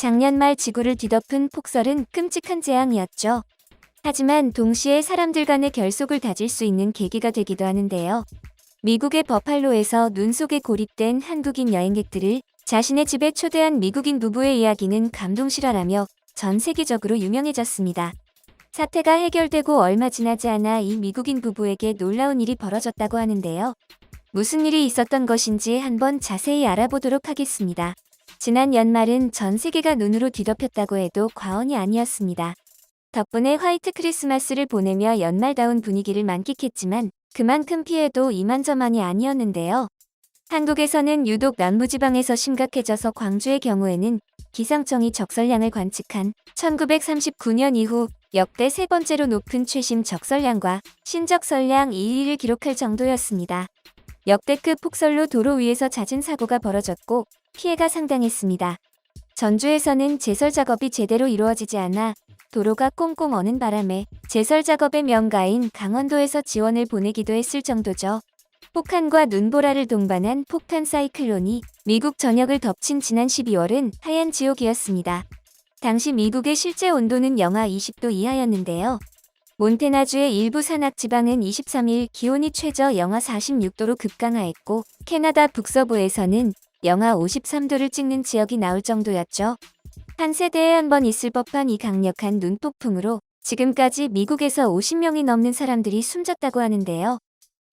작년 말 지구를 뒤덮은 폭설은 끔찍한 재앙이었죠. 하지만 동시에 사람들 간의 결속을 다질 수 있는 계기가 되기도 하는데요. 미국의 버팔로에서 눈 속에 고립된 한국인 여행객들을 자신의 집에 초대한 미국인 부부의 이야기는 감동실화라며 전 세계적으로 유명해졌습니다. 사태가 해결되고 얼마 지나지 않아 이 미국인 부부에게 놀라운 일이 벌어졌다고 하는데요. 무슨 일이 있었던 것인지 한번 자세히 알아보도록 하겠습니다. 지난 연말은 전 세계가 눈으로 뒤덮였다고 해도 과언이 아니었습니다. 덕분에 화이트 크리스마스를 보내며 연말다운 분위기를 만끽했지만 그만큼 피해도 이만저만이 아니었는데요. 한국에서는 유독 남부지방에서 심각해져서 광주의 경우에는 기상청이 적설량을 관측한 1939년 이후 역대 세 번째로 높은 최심 적설량과 신적설량 2위를 기록할 정도였습니다. 역대급 폭설로 도로 위에서 잦은 사고가 벌어졌고 피해가 상당했습니다. 전주에서는 제설 작업이 제대로 이루어지지 않아 도로가 꽁꽁 어는 바람에 제설 작업의 명가인 강원도에서 지원을 보내기도 했을 정도죠. 폭탄과 눈보라를 동반한 폭탄 사이클론이 미국 전역을 덮친 지난 12월은 하얀 지옥이었습니다. 당시 미국의 실제 온도는 영하 20도 이하였는데요. 몬태나주의 일부 산악지방은 23일 기온이 최저 영하 46도로 급강하했고 캐나다 북서부에서는 영하 53도를 찍는 지역이 나올 정도였죠. 한 세대에 한 번 있을 법한 이 강력한 눈폭풍으로 지금까지 미국에서 50명이 넘는 사람들이 숨졌다고 하는데요.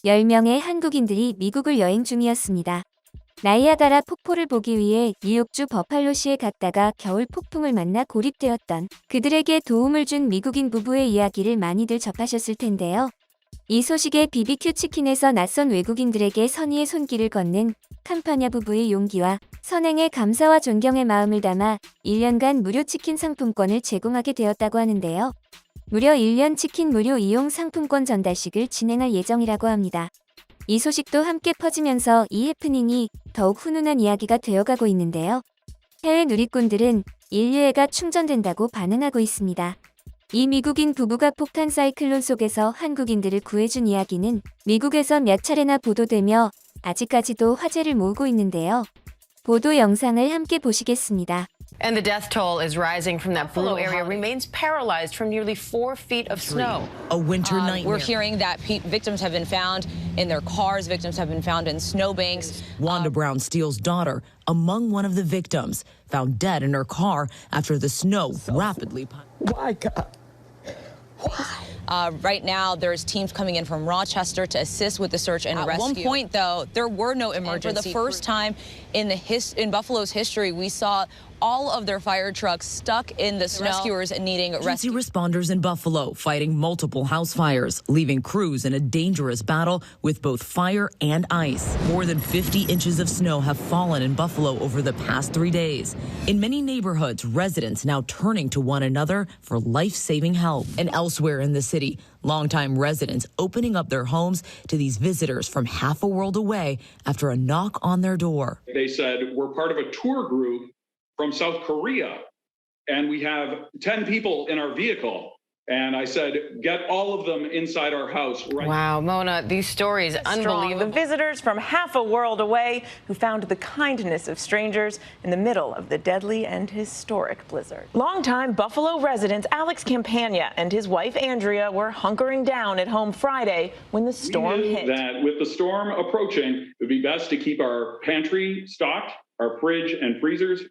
10명의 한국인들이 미국을 여행 중이었습니다. 나이아가라 폭포를 보기 위해 뉴욕주 버팔로시에 갔다가 겨울 폭풍을 만나 고립되었던 그들에게 도움을 준 미국인 부부의 이야기를 많이들 접하셨을 텐데요. 이 소식에 BBQ 치킨에서 낯선 외국인들에게 선의의 손길을 건넨 캄파냐 부부의 용기와 선행에 감사와 존경의 마음을 담아 1년간 무료 치킨 상품권을 제공하게 되었다고 하는데요. 무려 1년 치킨 무료 이용 상품권 전달식을 진행할 예정이라고 합니다. 이 소식도 함께 퍼지면서 이 해프닝이 더욱 훈훈한 이야기가 되어가고 있는데요. 해외 누리꾼들은 인류애가 충전된다고 반응하고 있습니다. 이 미국인 부부가 폭탄 사이클론 속에서 한국인들을 구해준 이야기는 미국에서 몇 차례나 보도되며 아직까지도 화제를 모으고 있는데요. 보도 영상을 함께 보시겠습니다. And the death toll is rising from that Buffalo area remains paralyzed from nearly 4 feet of snow. A winter nightmare. We're hearing that victims have been found in their cars, victims have been found in snowbanks. Wanda Brown Steele's daughter, among one of the victims, found dead in her car after the snow rapidly. Why, God? Why? Right now, there's teams coming in from Rochester to assist with the search and rescue. At one point, though, there were no emergency. And for the first time in Buffalo's history, we saw all of their fire trucks stuck in the snow. Rescuers needing rescue. Emergency responders in Buffalo fighting multiple house fires, leaving crews in a dangerous battle with both fire and ice. More than 50 inches of snow have fallen in Buffalo over the past 3 days. In many neighborhoods, residents now turning to one another for life-saving help. And elsewhere in the city, longtime residents opening up their homes to these visitors from half a world away after a knock on their door. They said, we're part of a tour group from South Korea, and we have 10 people in our vehicle. And I said, get all of them inside our house right Wow, Mona, these stories, unbelievable. The visitors from half a world away who found the kindness of strangers in the middle of the deadly and historic blizzard. Longtime Buffalo resident Alex Campagna and his wife Andrea were hunkering down at home Friday when the storm We knew hit. that with the storm approaching, it would be best to keep our pantry stocked, our fridge and freezers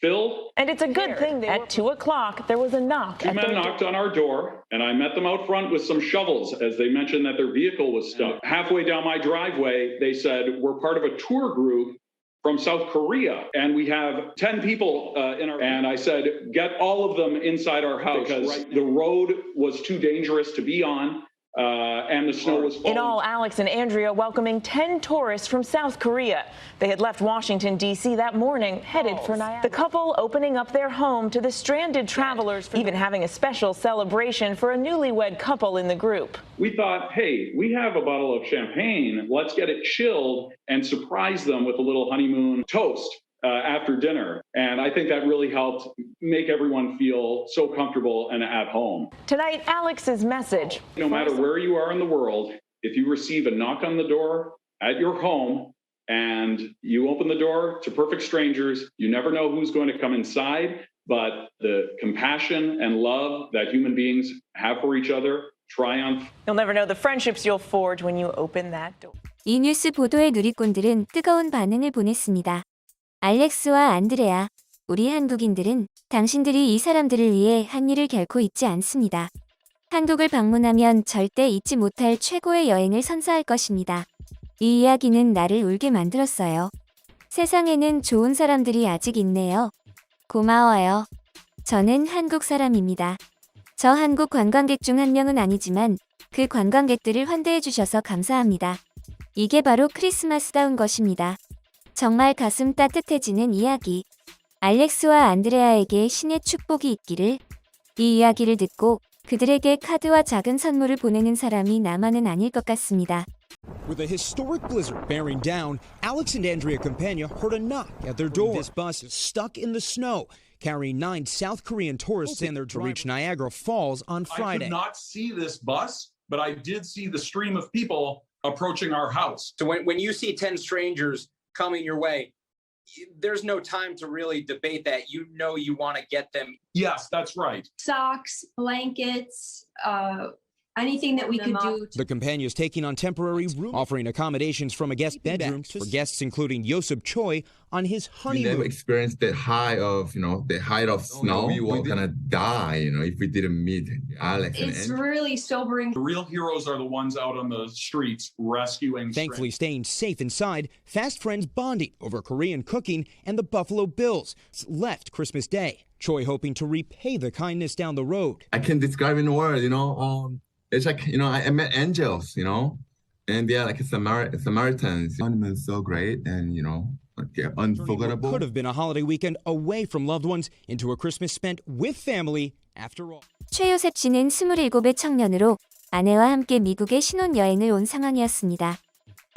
filled. And it's a good thing at 2 o'clock there was a knock Two at men their door. knocked on our door, and I met them out front with some shovels as they mentioned that their vehicle was stuck. Halfway down my driveway, they said, we're part of a tour group from South Korea, and we have 10 people in our. And I said, get all of them inside our house because the road was too dangerous to be on. And the snow was falling. In all, Alex and Andrea welcoming 10 tourists from South Korea. They had left Washington, D.C. that morning, headed for Niagara. The couple opening up their home to the stranded travelers, even having a special celebration for a newlywed couple in the group. We thought, hey, we have a bottle of champagne. Let's get it chilled and surprise them with a little honeymoon toast after dinner. And I think that really helped make everyone feel so comfortable and at home. Tonight, Alex's message. No matter where you are in the world, if you receive a knock on the door at your home and you open the door to perfect strangers, you never know who's going to come inside. but the compassion and love that human beings have for each other triumph. You'll never know the friendships you'll forge when you open that door. 이 뉴스 보도에 누리꾼들은 뜨거운 반응을 보냈습니다. 알렉스와 안드레아, 우리 한국인들은 당신들이 이 사람들을 위해 한 일을 결코 잊지 않습니다. 한국을 방문하면 절대 잊지 못할 최고의 여행을 선사할 것입니다. 이 이야기는 나를 울게 만들었어요. 세상에는 좋은 사람들이 아직 있네요. 고마워요. 저는 한국 사람입니다. 저 한국 관광객 중 한 명은 아니지만 그 관광객들을 환대해 주셔서 감사합니다. 이게 바로 크리스마스다운 것입니다. 정말 가슴 따뜻해지는 이야기. 알렉스와 안드레아에게 신의 축복이 있기를. 이 이야기를 듣고 그들에게 카드와 작은 선물을 보내는 사람이 나만은 아닐 것 같습니다. With a historic blizzard bearing down, Alex and Andrea Campagna heard a knock at their door. This bus is stuck in the snow, carrying 9 South Korean tourists and their driver to reach Niagara Falls on Friday. I could not see this bus, but I did see the stream of people approaching our house. So when you see 10 strangers coming your way, there's no time to really debate that. You know you want to get them. Yes, that's right. Socks, blankets, anything that we could do. The Campagna's taking on temporary room, offering accommodations from a guest bedroom for guests including Josep Choi on his honeymoon. We never experienced that high of, the height of snow. We were gonna die, if we didn't meet Alex and It's Andrew. really sobering. The real heroes are the ones out on the streets rescuing. Thankfully, staying safe inside, fast friends bonding over Korean cooking and the Buffalo Bills left Christmas Day. Choi hoping to repay the kindness down the road. I can describe in a word, it's like, I met angels, and they're like Samaritans. It's so great and, unforgettable. Could have been a holiday weekend away from loved ones into a Christmas spent with family after all. 최요셉 씨는 27의 청년으로 아내와 함께 미국에 신혼여행을 온 상황이었습니다.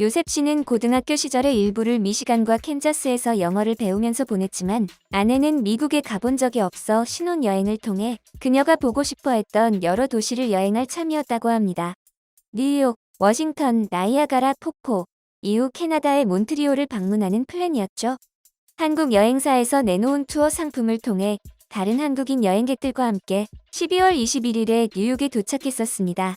요셉 씨는 고등학교 시절의 일부를 미시간과 캔자스에서 영어를 배우면서 보냈지만 아내는 미국에 가본 적이 없어 신혼여행을 통해 그녀가 보고 싶어 했던 여러 도시를 여행할 참이었다고 합니다. 뉴욕, 워싱턴, 나이아가라 폭포, 이후 캐나다의 몬트리올을 방문하는 플랜이었죠. 한국 여행사에서 내놓은 투어 상품을 통해 다른 한국인 여행객들과 함께 12월 21일에 뉴욕에 도착했었습니다.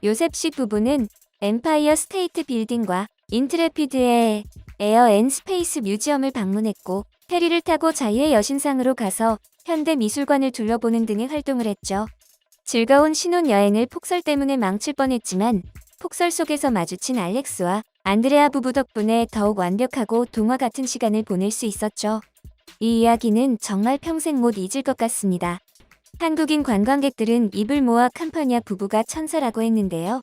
요셉 씨 부부는 엠파이어 스테이트 빌딩과 인트레피드의 에어 앤 스페이스 뮤지엄을 방문했고 페리를 타고 자유의 여신상으로 가서 현대 미술관을 둘러보는 등의 활동을 했죠. 즐거운 신혼여행을 폭설 때문에 망칠 뻔했지만 폭설 속에서 마주친 알렉스와 안드레아 부부 덕분에 더욱 완벽하고 동화 같은 시간을 보낼 수 있었죠. 이 이야기는 정말 평생 못 잊을 것 같습니다. 한국인 관광객들은 입을 모아 캄파냐 부부가 천사라고 했는데요.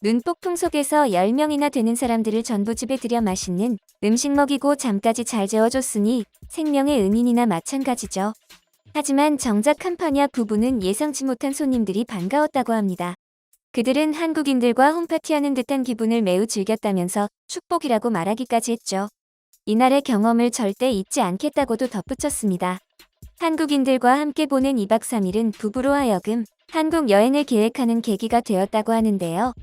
눈폭풍 속에서 10명이나 되는 사람들을 전부 집에 들여 맛있는 음식 먹이고 잠까지 잘 재워줬으니 생명의 은인이나 마찬가지죠. 하지만 정작 캄파냐 부부는 예상치 못한 손님들이 반가웠다고 합니다. 그들은 한국인들과 홈파티하는 듯한 기분을 매우 즐겼다면서 축복이라고 말하기까지 했죠. 이날의 경험을 절대 잊지 않겠다고도 덧붙였습니다. 한국인들과 함께 보낸 2박 3일은 부부로 하여금 한국 여행을 계획하는 계기가 되었다고 하는데요.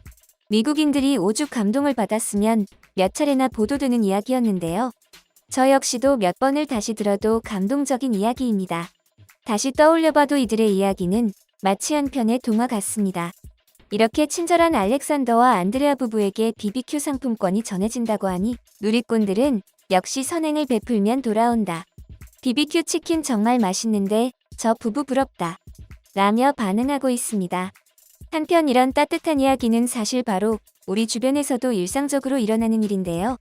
미국인들이 오죽 감동을 받았으면 몇 차례나 보도되는 이야기였는데요. 저 역시도 몇 번을 다시 들어도 감동적인 이야기입니다. 다시 떠올려봐도 이들의 이야기는 마치 한 편의 동화 같습니다. 이렇게 친절한 알렉산더와 안드레아 부부에게 BBQ 상품권이 전해진다고 하니 누리꾼들은 역시 선행을 베풀면 돌아온다. BBQ 치킨 정말 맛있는데 저 부부 부럽다. 라며 반응하고 있습니다. 한편 이런 따뜻한 이야기는 사실 바로 우리 주변에서도 일상적으로 일어나는 일인데요.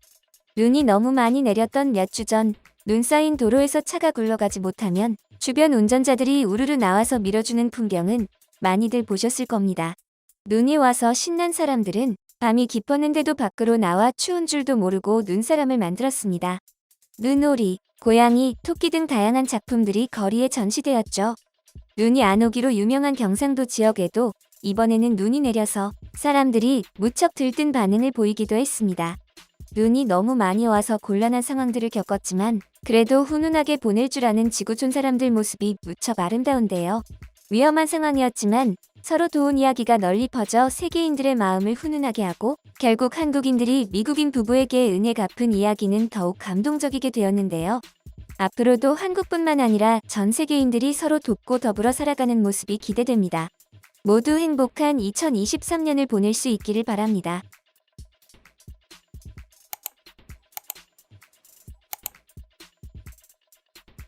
눈이 너무 많이 내렸던 몇 주 전 눈 쌓인 도로에서 차가 굴러가지 못하면 주변 운전자들이 우르르 나와서 밀어주는 풍경은 많이들 보셨을 겁니다. 눈이 와서 신난 사람들은 밤이 깊었는데도 밖으로 나와 추운 줄도 모르고 눈사람을 만들었습니다. 눈오리, 고양이, 토끼 등 다양한 작품들이 거리에 전시되었죠. 눈이 안 오기로 유명한 경상도 지역에도 이번에는 눈이 내려서 사람들이 무척 들뜬 반응을 보이기도 했습니다. 눈이 너무 많이 와서 곤란한 상황들을 겪었지만 그래도 훈훈하게 보낼 줄 아는 지구촌 사람들 모습이 무척 아름다운데요. 위험한 상황이었지만 서로 도운 이야기가 널리 퍼져 세계인들의 마음을 훈훈하게 하고 결국 한국인들이 미국인 부부에게 은혜 갚은 이야기는 더욱 감동적이게 되었는데요. 앞으로도 한국뿐만 아니라 전 세계인들이 서로 돕고 더불어 살아가는 모습이 기대됩니다. 모두 행복한 2023년을 보낼 수 있기를 바랍니다.